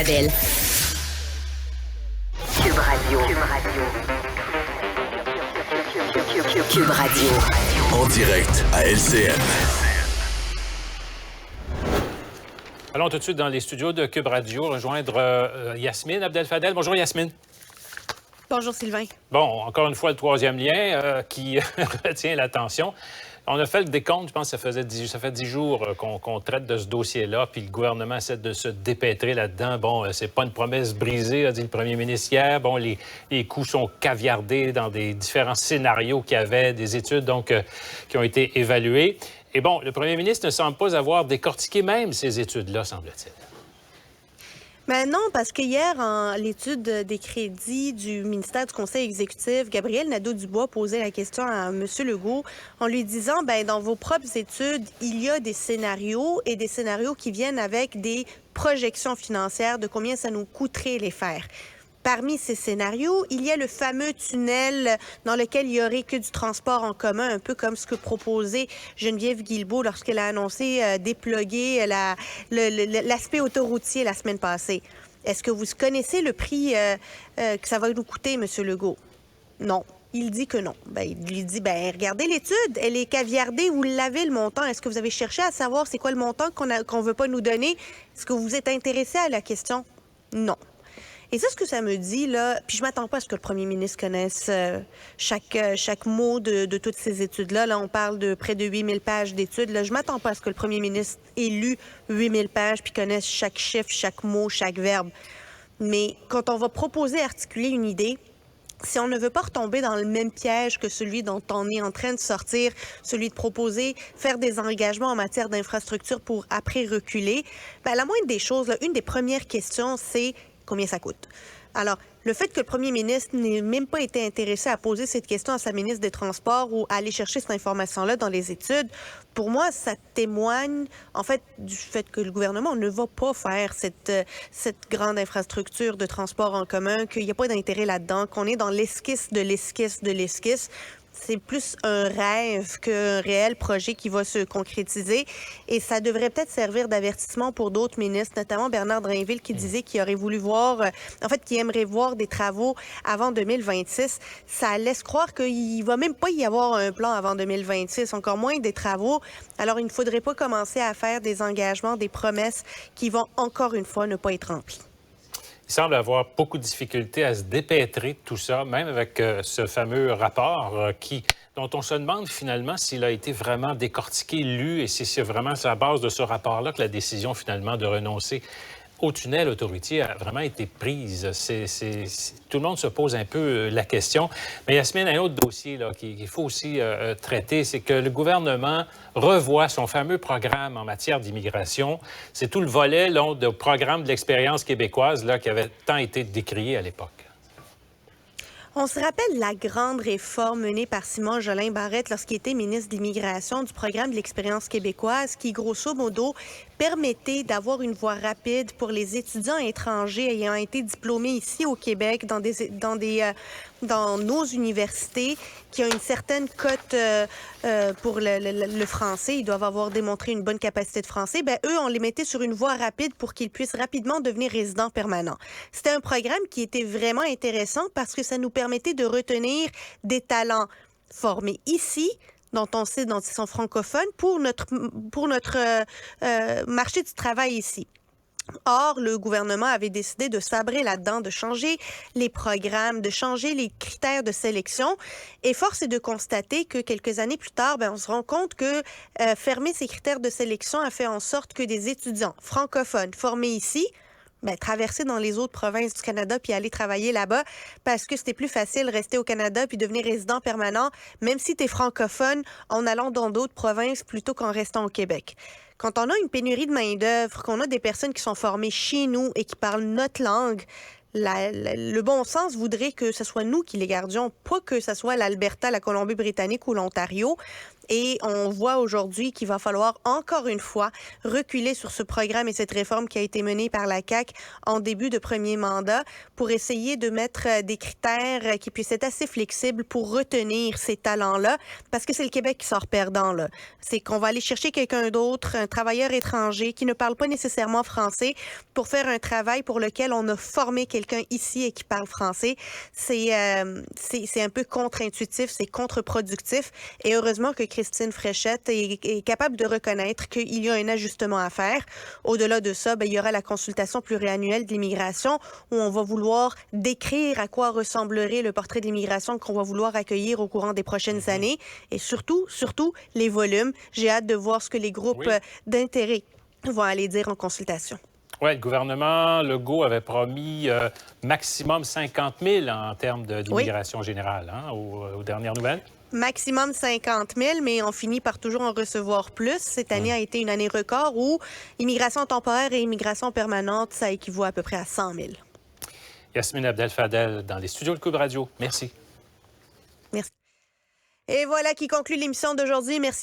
Abdel-Fadel. Cube Radio. Cube Radio. En direct à LCN. Allons tout de suite dans les studios de Cube Radio rejoindre Yasmine Abdel-Fadel. Bonjour Yasmine. Bonjour Sylvain. Bon, encore une fois, le troisième lien qui retient l'attention. On a fait le décompte, je pense que ça fait 10 jours qu'on traite de ce dossier-là, puis le gouvernement essaie de se dépêtrer là-dedans. Bon, c'est pas une promesse brisée, a dit le premier ministre hier. Bon, les coûts sont caviardés dans des différents scénarios qu'il y avait, des études donc qui ont été évaluées. Et bon, le premier ministre ne semble pas avoir décortiqué même ces études-là, semble-t-il. Mais non, parce que hier, en l'étude des crédits du ministère du Conseil exécutif, Gabriel Nadeau-Dubois posait la question à M. Legault en lui disant, dans vos propres études, il y a des scénarios et des scénarios qui viennent avec des projections financières de combien ça nous coûterait les faire. Parmi ces scénarios, il y a le fameux tunnel dans lequel il n'y aurait que du transport en commun, un peu comme ce que proposait Geneviève Guilbeault lorsqu'elle a annoncé déploguer l'aspect autoroutier la semaine passée. Est-ce que vous connaissez le prix que ça va nous coûter, M. Legault? Non. Il dit que non. Il lui dit, regardez l'étude, elle est caviardée, vous l'avez le montant. Est-ce que vous avez cherché à savoir c'est quoi le montant qu'on ne veut pas nous donner? Est-ce que vous vous êtes intéressé à la question? Non. Et c'est ce que ça me dit, là, puis je m'attends pas à ce que le premier ministre connaisse chaque mot de toutes ces études-là. Là, on parle de près de 8000 pages d'études. Là, je m'attends pas à ce que le premier ministre ait lu 8000 pages puis connaisse chaque chiffre, chaque mot, chaque verbe. Mais quand on va proposer, articuler une idée, si on ne veut pas retomber dans le même piège que celui dont on est en train de sortir, celui de proposer, faire des engagements en matière d'infrastructure pour après reculer, la moindre des choses, là, une des premières questions, c'est combien ça coûte. Alors, le fait que le premier ministre n'ait même pas été intéressé à poser cette question à sa ministre des Transports ou à aller chercher cette information-là dans les études, pour moi, ça témoigne, en fait, du fait que le gouvernement ne va pas faire cette grande infrastructure de transport en commun, qu'il n'y a pas d'intérêt là-dedans, qu'on est dans l'esquisse de l'esquisse de l'esquisse. C'est plus un rêve qu'un réel projet qui va se concrétiser. Et ça devrait peut-être servir d'avertissement pour d'autres ministres, notamment Bernard Drinville, qui disait qu'il aurait voulu voir, qu'il aimerait voir des travaux avant 2026. Ça laisse croire qu'il ne va même pas y avoir un plan avant 2026, encore moins des travaux. Alors, il ne faudrait pas commencer à faire des engagements, des promesses qui vont, encore une fois, ne pas être remplies. Il semble avoir beaucoup de difficultés à se dépêtrer de tout ça, même avec ce fameux rapport dont on se demande finalement s'il a été vraiment décortiqué, lu, et si c'est vraiment sur la base de ce rapport-là que la décision finalement de renoncer au tunnel autoroutier a vraiment été prise. Tout le monde se pose un peu la question. Mais Yasmine, un autre dossier qu'il faut aussi traiter, c'est que le gouvernement revoit son fameux programme en matière d'immigration. C'est tout le volet du programme de l'expérience québécoise qui avait tant été décrié à l'époque. On se rappelle la grande réforme menée par Simon Jolin Barrette lorsqu'il était ministre de l'Immigration du programme de l'expérience québécoise qui, grosso modo, permettait d'avoir une voie rapide pour les étudiants étrangers ayant été diplômés ici au Québec dans nos universités qui ont une certaine cote pour le français. Ils doivent avoir démontré une bonne capacité de français. Eux, on les mettait sur une voie rapide pour qu'ils puissent rapidement devenir résidents permanents. C'était un programme qui était vraiment intéressant parce que ça nous permettait de retenir des talents formés ici, dont on sait dont ils sont francophones, pour notre marché du travail ici. Or, le gouvernement avait décidé de sabrer là-dedans, de changer les programmes, de changer les critères de sélection. Et force est de constater que quelques années plus tard, on se rend compte que fermer ces critères de sélection a fait en sorte que des étudiants francophones formés ici traverser dans les autres provinces du Canada puis aller travailler là-bas parce que c'était plus facile de rester au Canada puis devenir résident permanent, même si tu es francophone, en allant dans d'autres provinces plutôt qu'en restant au Québec. Quand on a une pénurie de main-d'œuvre, qu'on a des personnes qui sont formées chez nous et qui parlent notre langue, le bon sens voudrait que ce soit nous qui les gardions, pas que ce soit l'Alberta, la Colombie-Britannique ou l'Ontario. Et on voit aujourd'hui qu'il va falloir encore une fois reculer sur ce programme et cette réforme qui a été menée par la CAQ en début de premier mandat pour essayer de mettre des critères qui puissent être assez flexibles pour retenir ces talents-là, parce que c'est le Québec qui sort perdant, là. C'est qu'on va aller chercher quelqu'un d'autre, un travailleur étranger qui ne parle pas nécessairement français, pour faire un travail pour lequel on a formé quelqu'un ici et qui parle français. C'est un peu contre-intuitif, c'est contre-productif. Et heureusement que Christine Fréchette est capable de reconnaître qu'il y a un ajustement à faire. Au-delà de ça, il y aura la consultation pluriannuelle de l'immigration où on va vouloir décrire à quoi ressemblerait le portrait de l'immigration qu'on va vouloir accueillir au courant des prochaines années. Et surtout, les volumes. J'ai hâte de voir ce que les groupes d'intérêt vont aller dire en consultation. Oui, le gouvernement Legault avait promis maximum 50 000 en termes d'immigration générale, aux dernières nouvelles. Maximum 50 000, mais on finit par toujours en recevoir plus. Cette année a été une année record où immigration temporaire et immigration permanente, ça équivaut à peu près à 100 000. Yasmine Abdel-Fadel dans les studios de Cube Radio. Merci. Merci. Et voilà qui conclut l'émission d'aujourd'hui. Merci.